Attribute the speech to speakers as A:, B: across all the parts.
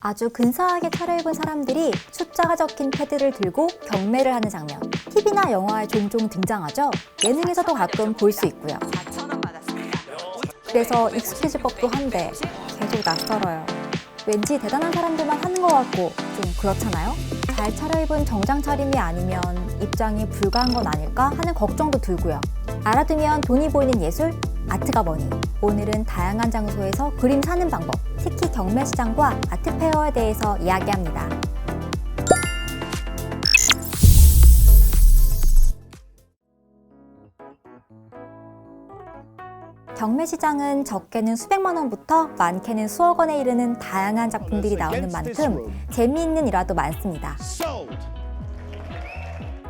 A: 아주 근사하게 차려입은 사람들이 숫자가 적힌 패드를 들고 경매를 하는 장면. TV나 영화에 종종 등장하죠. 예능에서도 가끔 볼 수 있고요. 그래서 익숙해질 법도 한데 계속 낯설어요. 왠지 대단한 사람들만 하는 것 같고 좀 그렇잖아요? 잘 차려입은 정장 차림이 아니면 입장이 불가한 건 아닐까 하는 걱정도 들고요. 알아두면 돈이 보이는 예술, 아트가 뭐니. 오늘은 다양한 장소에서 그림 사는 방법, 특히 경매 시장과 아트 페어에 대해서 이야기합니다. 경매 시장은 적게는 수백만 원부터 많게는 수억 원에 이르는 다양한 작품들이 나오는 만큼 재미있는 일화도 많습니다.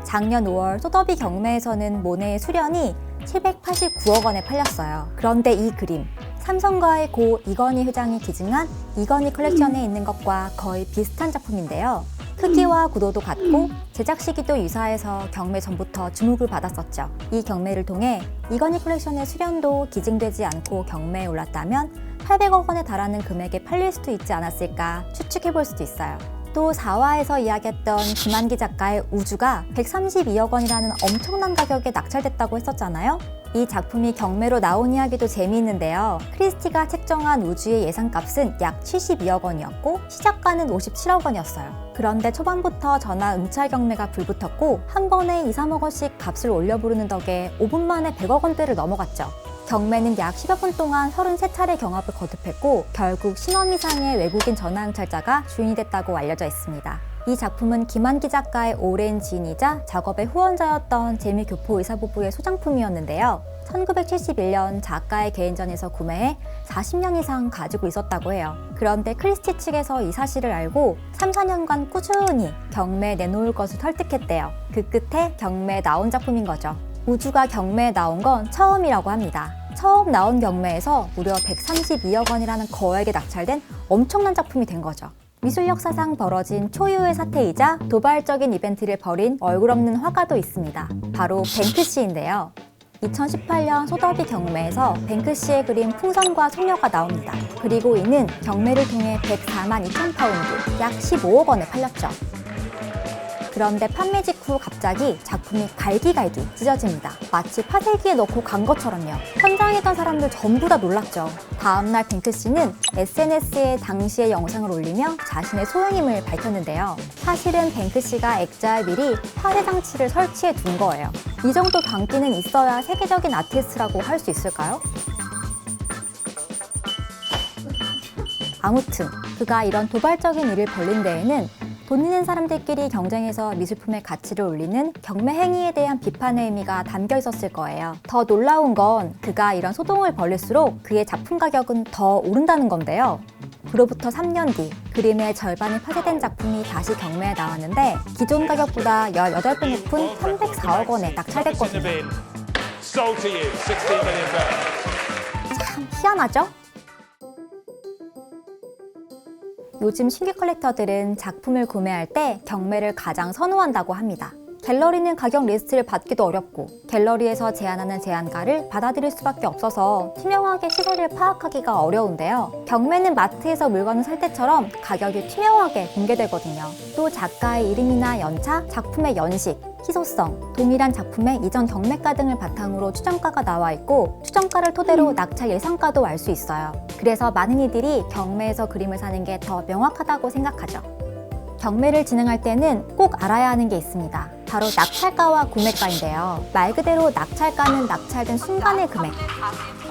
A: 작년 5월 소더비 경매에서는 모네의 수련이 789억 원에 팔렸어요. 그런데 이 그림, 삼성과의 고 이건희 회장이 기증한 이건희 컬렉션에 있는 것과 거의 비슷한 작품인데요. 크기와 구도도 같고 제작 시기도 유사해서 경매 전부터 주목을 받았었죠. 이 경매를 통해 이건희 컬렉션의 수련도 기증되지 않고 경매에 올랐다면 800억 원에 달하는 금액에 팔릴 수도 있지 않았을까 추측해볼 수도 있어요. 또 4화에서 이야기했던 김한기 작가의 우주가 132억 원이라는 엄청난 가격에 낙찰됐다고 했었잖아요. 이 작품이 경매로 나온 이야기도 재미있는데요. 크리스티가 책정한 우주의 예상값은 약 72억 원이었고 시작가는 57억 원이었어요. 그런데 초반부터 전화 응찰 경매가 불붙었고 한 번에 2, 3억 원씩 값을 올려 부르는 덕에 5분 만에 100억 원대를 넘어갔죠. 경매는 약 10여 분 동안 33차례 경합을 거듭했고 결국 신원 이상의 외국인 전화응찰자가 주인이 됐다고 알려져 있습니다. 이 작품은 김한기 작가의 오랜 지인이자 작업의 후원자였던 재미교포 의사 부부의 소장품이었는데요. 1971년 작가의 개인전에서 구매해 40년 이상 가지고 있었다고 해요. 그런데 크리스티 측에서 이 사실을 알고 3, 4년간 꾸준히 경매에 내놓을 것을 설득했대요. 그 끝에 경매에 나온 작품인 거죠. 우주가 경매에 나온 건 처음이라고 합니다. 처음 나온 경매에서 무려 132억 원이라는 거액에 낙찰된 엄청난 작품이 된 거죠. 미술 역사상 벌어진 초유의 사태이자 도발적인 이벤트를 벌인 얼굴 없는 화가도 있습니다. 바로 뱅크시인데요. 2018년 소더비 경매에서 뱅크시의 그림 풍선과 소녀가 나옵니다. 그리고 이는 경매를 통해 104만 2천 파운드, 약 15억 원에 팔렸죠. 그런데 판매 직후 갑자기 작품이 갈기갈기 찢어집니다. 마치 파쇄기에 넣고 간 것처럼요. 현장에 있던 사람들 전부 다 놀랐죠. 다음날 뱅크시는 SNS에 당시의 영상을 올리며 자신의 소행임을 밝혔는데요. 사실은 뱅크시가 액자에 미리 파쇄 장치를 설치해 둔 거예요. 이 정도 광기는 있어야 세계적인 아티스트라고 할 수 있을까요? 아무튼 그가 이런 도발적인 일을 벌린 데에는 돈 있는 사람들끼리 경쟁해서 미술품의 가치를 올리는 경매 행위에 대한 비판의 의미가 담겨 있었을 거예요. 더 놀라운 건 그가 이런 소동을 벌일수록 그의 작품 가격은 더 오른다는 건데요. 그로부터 3년 뒤 그림의 절반이 파쇄된 작품이 다시 경매에 나왔는데 기존 가격보다 18배 높은 304억 원에 낙찰됐거든요. 참 희한하죠? 요즘 신규 컬렉터들은 작품을 구매할 때 경매를 가장 선호한다고 합니다. 갤러리는 가격 리스트를 받기도 어렵고 갤러리에서 제안하는 제안가를 받아들일 수밖에 없어서 투명하게 시세를 파악하기가 어려운데요. 경매는 마트에서 물건을 살 때처럼 가격이 투명하게 공개되거든요. 또 작가의 이름이나 연차, 작품의 연식, 희소성, 동일한 작품의 이전 경매가 등을 바탕으로 추정가가 나와 있고 추정가를 토대로 낙찰 예상가도 알 수 있어요. 그래서 많은 이들이 경매에서 그림을 사는 게 더 명확하다고 생각하죠. 경매를 진행할 때는 꼭 알아야 하는 게 있습니다. 바로 낙찰가와 구매가인데요. 말 그대로 낙찰가는 낙찰된 순간의 금액,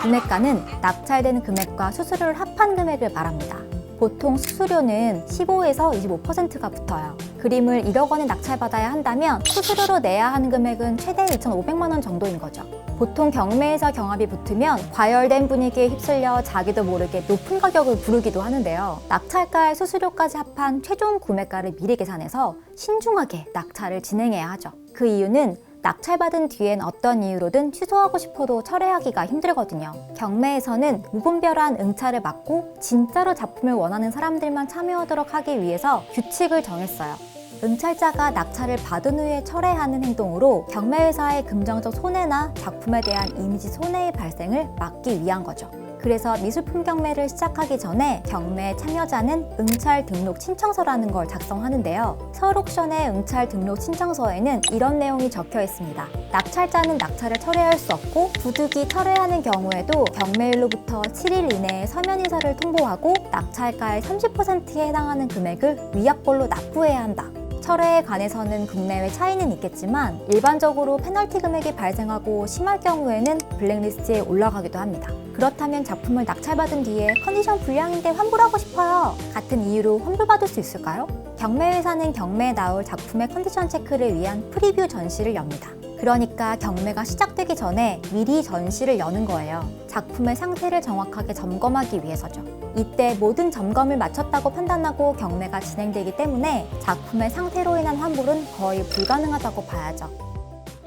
A: 구매가는 낙찰된 금액과 수수료를 합한 금액을 말합니다. 보통 수수료는 15에서 25%가 붙어요. 그림을 1억 원에 낙찰받아야 한다면 수수료로 내야 하는 금액은 최대 2,500만 원 정도인 거죠. 보통 경매에서 경합이 붙으면 과열된 분위기에 휩쓸려 자기도 모르게 높은 가격을 부르기도 하는데요. 낙찰가의 수수료까지 합한 최종 구매가를 미리 계산해서 신중하게 낙찰을 진행해야 하죠. 그 이유는 낙찰받은 뒤엔 어떤 이유로든 취소하고 싶어도 철회하기가 힘들거든요. 경매에서는 무분별한 응찰을 막고 진짜로 작품을 원하는 사람들만 참여하도록 하기 위해서 규칙을 정했어요. 응찰자가 낙찰을 받은 후에 철회하는 행동으로 경매회사의 금전적 손해나 작품에 대한 이미지 손해의 발생을 막기 위한 거죠. 그래서 미술품 경매를 시작하기 전에 경매 참여자는 응찰 등록 신청서라는 걸 작성하는데요. 서울옥션의 응찰 등록 신청서에는 이런 내용이 적혀 있습니다. 낙찰자는 낙찰을 철회할 수 없고 부득이 철회하는 경우에도 경매일로부터 7일 이내에 서면 인사를 통보하고 낙찰가의 30%에 해당하는 금액을 위약벌로 납부해야 한다. 철회에 관해서는 국내외 차이는 있겠지만 일반적으로 페널티 금액이 발생하고 심할 경우에는 블랙리스트에 올라가기도 합니다. 그렇다면 작품을 낙찰받은 뒤에 컨디션 불량인데 환불하고 싶어요 같은 이유로 환불받을 수 있을까요? 경매회사는 경매에 나올 작품의 컨디션 체크를 위한 프리뷰 전시를 엽니다. 그러니까 경매가 시작되기 전에 미리 전시를 여는 거예요. 작품의 상태를 정확하게 점검하기 위해서죠. 이때 모든 점검을 마쳤다고 판단하고 경매가 진행되기 때문에 작품의 상태로 인한 환불은 거의 불가능하다고 봐야죠.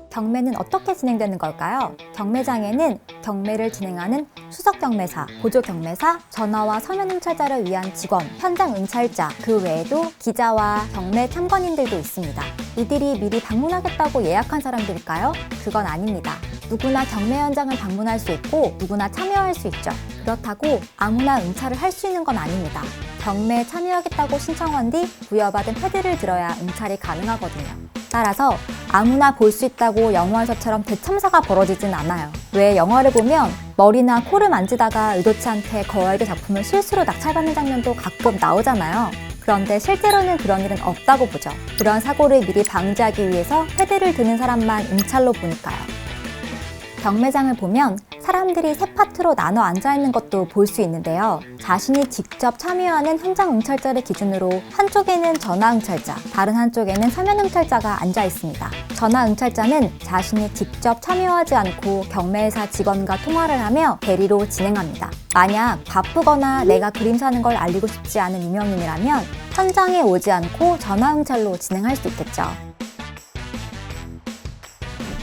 A: 경매는 어떻게 진행되는 걸까요? 경매장에는 경매를 진행하는 수석 경매사, 보조 경매사, 전화와 서면 응찰자를 위한 직원, 현장 응찰자, 그 외에도 기자와 경매 참관인들도 있습니다. 이들이 미리 방문하겠다고 예약한 사람들일까요? 그건 아닙니다. 누구나 경매 현장을 방문할 수 있고 누구나 참여할 수 있죠. 그렇다고 아무나 응찰을 할 수 있는 건 아닙니다. 경매에 참여하겠다고 신청한 뒤 부여받은 패드를 들어야 응찰이 가능하거든요. 따라서 아무나 볼 수 있다고 영화에서처럼 대참사가 벌어지진 않아요. 왜 영화를 보면 머리나 코를 만지다가 의도치 않게 거액의 작품을 실수로 낙찰받는 장면도 가끔 나오잖아요. 그런데 실제로는 그런 일은 없다고 보죠. 그런 사고를 미리 방지하기 위해서 패드를 드는 사람만 응찰로 보니까요. 경매장을 보면 사람들이 세 파트로 나눠 앉아있는 것도 볼 수 있는데요. 자신이 직접 참여하는 현장 응찰자를 기준으로 한쪽에는 전화 응찰자, 다른 한쪽에는 서면 응찰자가 앉아 있습니다. 전화 응찰자는 자신이 직접 참여하지 않고 경매회사 직원과 통화를 하며 대리로 진행합니다. 만약 바쁘거나 내가 그림 사는 걸 알리고 싶지 않은 유명인이라면 현장에 오지 않고 전화 응찰로 진행할 수 있겠죠.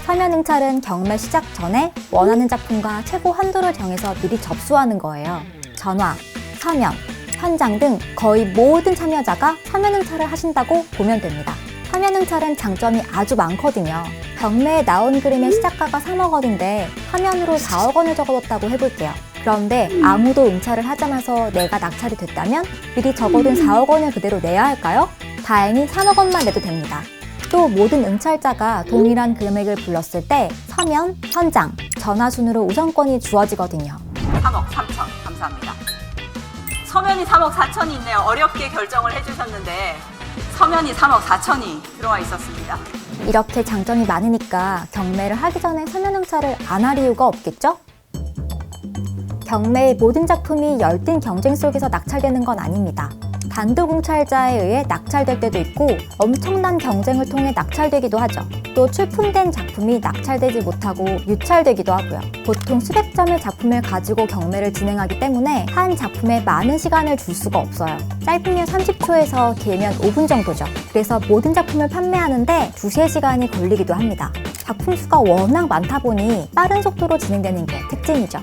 A: 서면 응찰은 경매 시작 전에 원하는 작품과 최고 한도를 정해서 미리 접수하는 거예요. 전화, 서면, 현장 등 거의 모든 참여자가 서면 응찰을 하신다고 보면 됩니다. 서면 응찰은 장점이 아주 많거든요. 경매에 나온 그림의 시작가가 3억 원인데 화면으로 4억 원을 적어뒀다고 해볼게요. 그런데 아무도 응찰을 하지 않아서 내가 낙찰이 됐다면 미리 적어둔 4억 원을 그대로 내야 할까요? 다행히 3억 원만 내도 됩니다. 또 모든 응찰자가 동일한 금액을 불렀을 때 서면, 현장, 전화 순으로 우선권이 주어지거든요.
B: 3억 3천 감사합니다. 서면이 3억 4천이 있네요. 어렵게 결정을 해주셨는데 서면이 3억 4천이 들어와 있었습니다.
A: 이렇게 장점이 많으니까 경매를 하기 전에 서면 응찰을 안 할 이유가 없겠죠? 경매의 모든 작품이 열띤 경쟁 속에서 낙찰되는 건 아닙니다. 단독 응찰자에 의해 낙찰될 때도 있고 엄청난 경쟁을 통해 낙찰되기도 하죠. 또 출품된 작품이 낙찰되지 못하고 유찰되기도 하고요. 보통 수백 점의 작품을 가지고 경매를 진행하기 때문에 한 작품에 많은 시간을 줄 수가 없어요. 짧으면 30초에서 길면 5분 정도죠. 그래서 모든 작품을 판매하는데 2~3시간이 걸리기도 합니다. 작품 수가 워낙 많다 보니 빠른 속도로 진행되는 게 특징이죠.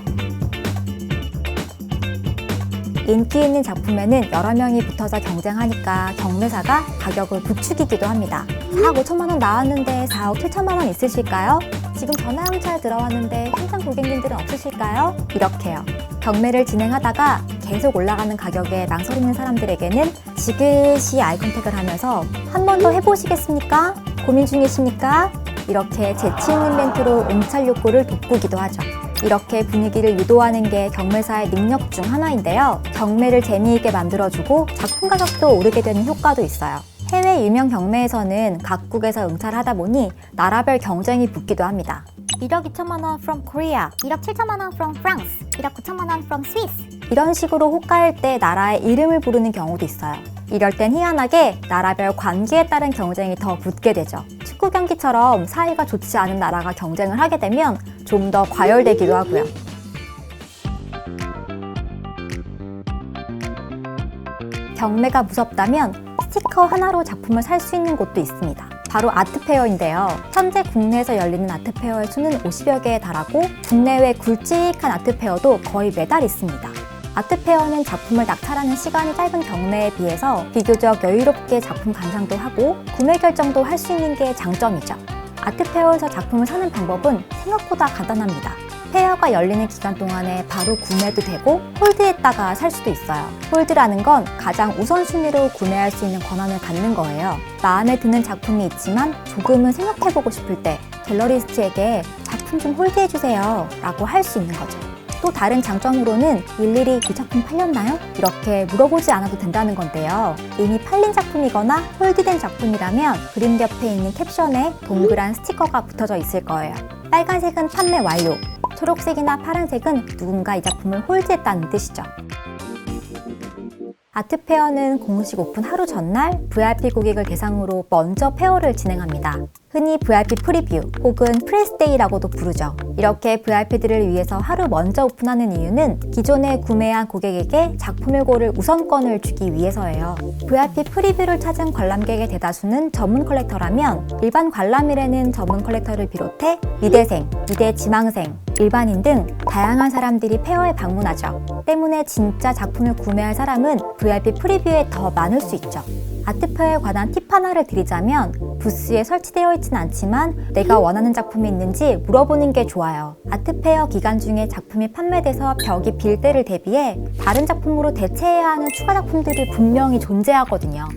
A: 인기 있는 작품에는 여러 명이 붙어서 경쟁하니까 경매사가 가격을 부추기기도 합니다. 4억 5천만 원 나왔는데 4억 7천만 원 있으실까요? 지금 전화 응찰 들어왔는데 현장 고객님들은 없으실까요? 이렇게요. 경매를 진행하다가 계속 올라가는 가격에 망설이는 사람들에게는 지그시 아이 컨택을 하면서 한 번 더 해보시겠습니까? 고민 중이십니까? 이렇게 재치 있는 멘트로 응찰 욕구를 돋구기도 하죠. 이렇게 분위기를 유도하는 게 경매사의 능력 중 하나인데요. 경매를 재미있게 만들어주고 작품 가격도 오르게 되는 효과도 있어요. 해외 유명 경매에서는 각국에서 응찰을 하다 보니 나라별 경쟁이 붙기도 합니다. 1억 2천만 원 from Korea, 1억 7천만 원 from France, 1억 9천만 원 from Swiss 이런 식으로 호가일 때 나라의 이름을 부르는 경우도 있어요. 이럴 땐 희한하게 나라별 관계에 따른 경쟁이 더 붙게 되죠. 축구 경기처럼 사이가 좋지 않은 나라가 경쟁을 하게 되면 좀 더 과열되기도 하고요. 경매가 무섭다면 스티커 하나로 작품을 살 수 있는 곳도 있습니다. 바로 아트페어인데요. 현재 국내에서 열리는 아트페어의 수는 50여 개에 달하고 국내외 굵직한 아트페어도 거의 매달 있습니다. 아트페어는 작품을 낙찰하는 시간이 짧은 경매에 비해서 비교적 여유롭게 작품 감상도 하고 구매 결정도 할 수 있는 게 장점이죠. 아트페어에서 작품을 사는 방법은 생각보다 간단합니다. 페어가 열리는 기간 동안에 바로 구매도 되고 홀드했다가 살 수도 있어요. 홀드라는 건 가장 우선순위로 구매할 수 있는 권한을 갖는 거예요. 마음에 드는 작품이 있지만 조금은 생각해보고 싶을 때 갤러리스트에게 작품 좀 홀드해주세요 라고 할 수 있는 거죠. 또 다른 장점으로는 일일이 이 작품 팔렸나요? 이렇게 물어보지 않아도 된다는 건데요. 이미 팔린 작품이거나 홀드된 작품이라면 그림 옆에 있는 캡션에 동그란 스티커가 붙어져 있을 거예요. 빨간색은 판매 완료, 초록색이나 파란색은 누군가 이 작품을 홀드했다는 뜻이죠. 아트페어는 공식 오픈 하루 전날 VIP 고객을 대상으로 먼저 페어를 진행합니다. 흔히 VIP 프리뷰 혹은 프레스데이라고도 부르죠. 이렇게 VIP들을 위해서 하루 먼저 오픈하는 이유는 기존에 구매한 고객에게 작품을 고를 우선권을 주기 위해서예요. VIP 프리뷰를 찾은 관람객의 대다수는 전문 컬렉터라면 일반 관람일에는 전문 컬렉터를 비롯해 미대생, 미대 지망생, 일반인 등 다양한 사람들이 페어에 방문하죠. 때문에 진짜 작품을 구매할 사람은 VIP 프리뷰에 더 많을 수 있죠. 아트페어에 관한 팁 하나를 드리자면 부스에 설치되어 있진 않지만 내가 원하는 작품이 있는지 물어보는 게 좋아요. 아트페어 기간 중에 작품이 판매돼서 벽이 빌 때를 대비해 다른 작품으로 대체해야 하는 추가 작품들이 분명히 존재하거든요.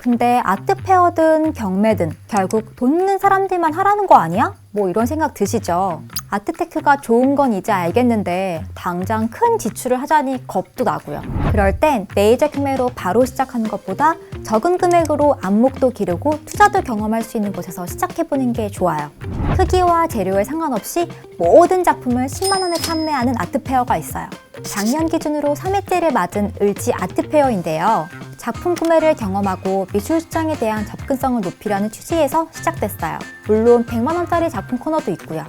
A: 근데 아트페어든 경매든 결국 돈 있는 사람들만 하라는 거 아니야? 뭐 이런 생각 드시죠? 아트테크가 좋은 건 이제 알겠는데 당장 큰 지출을 하자니 겁도 나고요. 그럴 땐 메이저 경매로 바로 시작하는 것보다 적은 금액으로 안목도 기르고 투자도 경험할 수 있는 곳에서 시작해보는 게 좋아요. 크기와 재료에 상관없이 모든 작품을 10만 원에 판매하는 아트페어가 있어요. 작년 기준으로 3회째를 맞은 을지 아트페어인데요. 작품 구매를 경험하고 미술 시장에 대한 접근성을 높이려는 취지에서 시작됐어요. 물론 100만 원짜리 작품 코너도 있고요.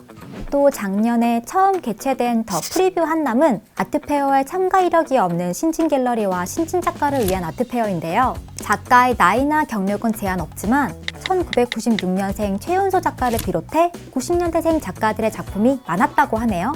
A: 또 작년에 처음 개최된 더 프리뷰 한남은 아트페어에 참가 이력이 없는 신진 갤러리와 신진 작가를 위한 아트페어인데요. 작가의 나이나 경력은 제한 없지만 1996년생 최윤소 작가를 비롯해 90년대생 작가들의 작품이 많았다고 하네요.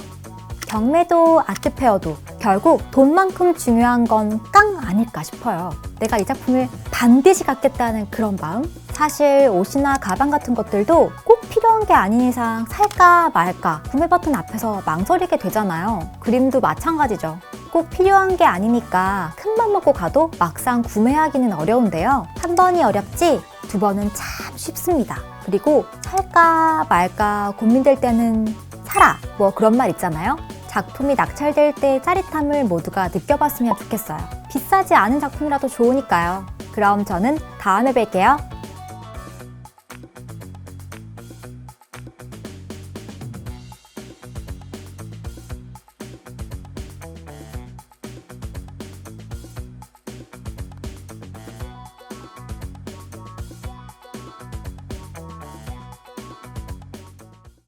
A: 경매도 아트페어도 결국 돈만큼 중요한 건 깡 아닐까 싶어요. 내가 이 작품을 반드시 갖겠다는 그런 마음? 사실 옷이나 가방 같은 것들도 꼭 필요한 게 아닌 이상 살까 말까 구매 버튼 앞에서 망설이게 되잖아요. 그림도 마찬가지죠. 꼭 필요한 게 아니니까 큰맘 먹고 가도 막상 구매하기는 어려운데요. 한 번이 어렵지 두 번은 참 쉽습니다. 그리고 살까 말까 고민될 때는 사라 뭐 그런 말 있잖아요. 작품이 낙찰될 때의 짜릿함을 모두가 느껴봤으면 좋겠어요. 비싸지 않은 작품이라도 좋으니까요. 그럼 저는 다음에 뵐게요.